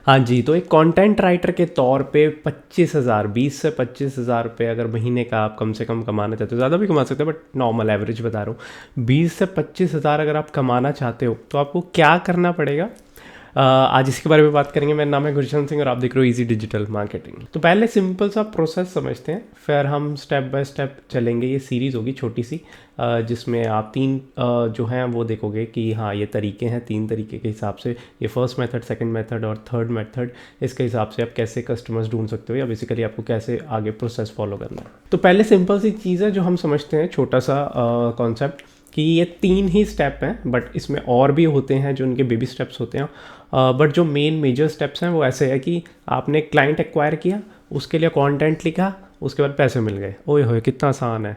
हाँ जी, तो एक कंटेंट राइटर के तौर पे 25,000 20 से 25,000 रुपये अगर महीने का आप कम से कम कमाना चाहते हो, ज़्यादा भी कमा सकते हो बट नॉर्मल एवरेज बता रहा हूँ, 20 से 25,000 अगर आप कमाना चाहते हो तो आपको क्या करना पड़ेगा। आज इसके बारे में बात करेंगे। मेरा नाम है गुरशन सिंह और आप देख रहे हो इजी डिजिटल मार्केटिंग। तो पहले सिंपल सा प्रोसेस समझते हैं, फिर हम स्टेप बाय स्टेप चलेंगे। ये सीरीज़ होगी छोटी सी, जिसमें आप तीन जो हैं वो देखोगे कि हाँ ये तरीके हैं, तीन तरीके के हिसाब से, ये फर्स्ट मेथड, सेकंड मेथड और थर्ड मेथड, इसके हिसाब से आप कैसे कस्टमर्स ढूंढ सकते हो या बेसिकली आपको कैसे आगे प्रोसेस फॉलो करना है। तो पहले सिंपल सी चीज़ है जो हम समझते हैं, छोटा सा कॉन्सेप्ट, कि ये तीन ही स्टेप हैं, बट इसमें और भी होते हैं जो उनके बेबी स्टेप्स होते हैं। बट जो मेन मेजर स्टेप्स हैं वो ऐसे है कि आपने क्लाइंट एक्वायर किया, उसके लिए कंटेंट लिखा, उसके बाद पैसे मिल गए। ओए होए कितना आसान है।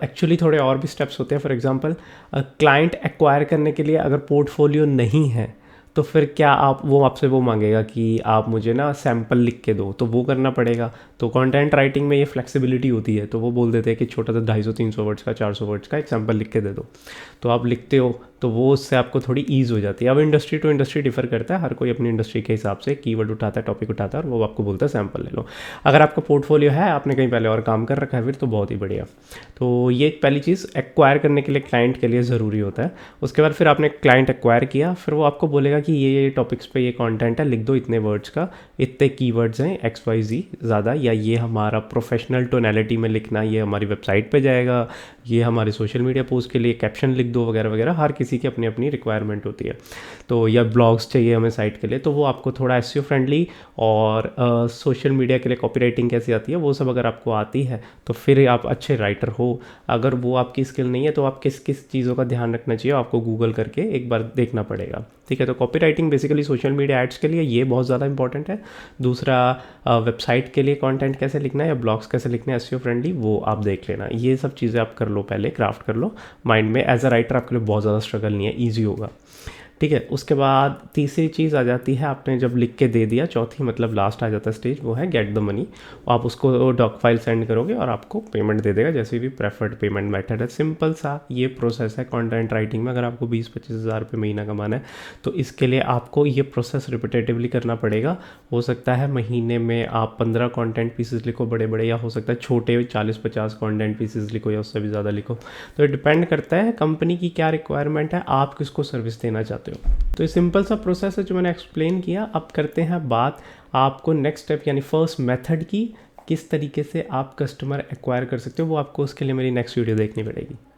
एक्चुअली थोड़े और भी स्टेप्स होते हैं। फॉर एग्जांपल, क्लाइंट एक्वायर करने के लिए अगर पोर्टफोलियो नहीं है तो फिर क्या आप वो आपसे वो मांगेगा कि आप मुझे ना सैम्पल लिख के दो, तो वो करना पड़ेगा। तो कंटेंट राइटिंग में ये फ्लेक्सिबिलिटी होती है, तो वो बोल देते हैं कि छोटा सा 250-300 वर्ड्स का, 400 वर्ड्स का एक सैम्पल लिख के दे दो। तो आप लिखते हो तो वो उससे आपको थोड़ी ईज़ हो जाती है। अब इंडस्ट्री टू इंडस्ट्री डिफर करता है, हर कोई अपनी इंडस्ट्री के हिसाब से कीवर्ड उठाता है, टॉपिक उठाता है और वो आपको बोलता है सैम्पल ले लो। अगर आपका पोर्टफोलियो है, आपने कहीं पहले और काम कर रखा है, फिर तो बहुत ही बढ़िया। तो ये पहली चीज़ एक्वायर करने के लिए क्लाइंट के लिए ज़रूरी होता है। उसके बाद फिर आपने क्लाइंट एक्वायर किया, फिर वो आपको बोलेगा कि ये टॉपिक्स पे ये कंटेंट है, लिख दो इतने वर्ड्स का, इतने कीवर्ड्स हैं XYZ ज़्यादा, या ये हमारा प्रोफेशनल टोनैलिटी में लिखना, ये हमारी वेबसाइट पे जाएगा, ये हमारे सोशल मीडिया पोस्ट के लिए कैप्शन लिख दो वगैरह वगैरह। हर किसी की अपनी अपनी रिक्वायरमेंट होती है। तो या ब्लॉग्स चाहिए हमें साइट के लिए, तो वो आपको थोड़ा SEO फ्रेंडली और सोशल मीडिया के लिए कॉपी राइटिंग कैसी आती है वो सब अगर आपको आती है तो फिर आप अच्छे राइटर हो। अगर वो आपकी स्किल नहीं है तो आप किस किस चीज़ों का ध्यान रखना चाहिए आपको गूगल करके एक बार देखना पड़ेगा। ठीक है, तो copy writing basically social media ads के लिए ये बहुत ज़्यादा इंपॉर्टेंट है। दूसरा, वेबसाइट के लिए कंटेंट कैसे लिखना है या ब्लॉग्स कैसे लिखना है SEO फ्रेंडली, वो आप देख लेना। ये सब चीज़ें आप कर लो, पहले क्राफ्ट कर लो माइंड में। एज अ राइटर आपके लिए बहुत ज़्यादा स्ट्रगल नहीं है, ईजी होगा। ठीक है, उसके बाद तीसरी चीज़ आ जाती है, आपने जब लिख के दे दिया, चौथी मतलब लास्ट आ जाता है स्टेज, वो है गेट द मनी। आप उसको डॉक फाइल सेंड करोगे और आपको पेमेंट दे देगा, जैसे भी प्रेफर्ड पेमेंट मेथड है। सिंपल सा ये प्रोसेस है कंटेंट राइटिंग में। अगर आपको 20-25 हज़ार रुपये महीना कमाना है तो इसके लिए आपको ये प्रोसेस रिपीटेटिवली करना पड़ेगा। हो सकता है महीने में आप 15 कॉन्टेंट पीसेस लिखो बड़े बड़े, या हो सकता है छोटे 40-50 कॉन्टेंट पीसेस लिखो या उससे भी ज़्यादा लिखो। तो ये डिपेंड करता है कंपनी की क्या रिक्वायरमेंट है, आप किसको सर्विस देना चाहते हो। तो ये सिंपल सा प्रोसेस है जो मैंने एक्सप्लेन किया। अब करते हैं बात आपको नेक्स्ट स्टेप यानी फर्स्ट मेथड की, किस तरीके से आप कस्टमर एक्वायर कर सकते हो। वो आपको उसके लिए मेरी नेक्स्ट वीडियो देखनी पड़ेगी।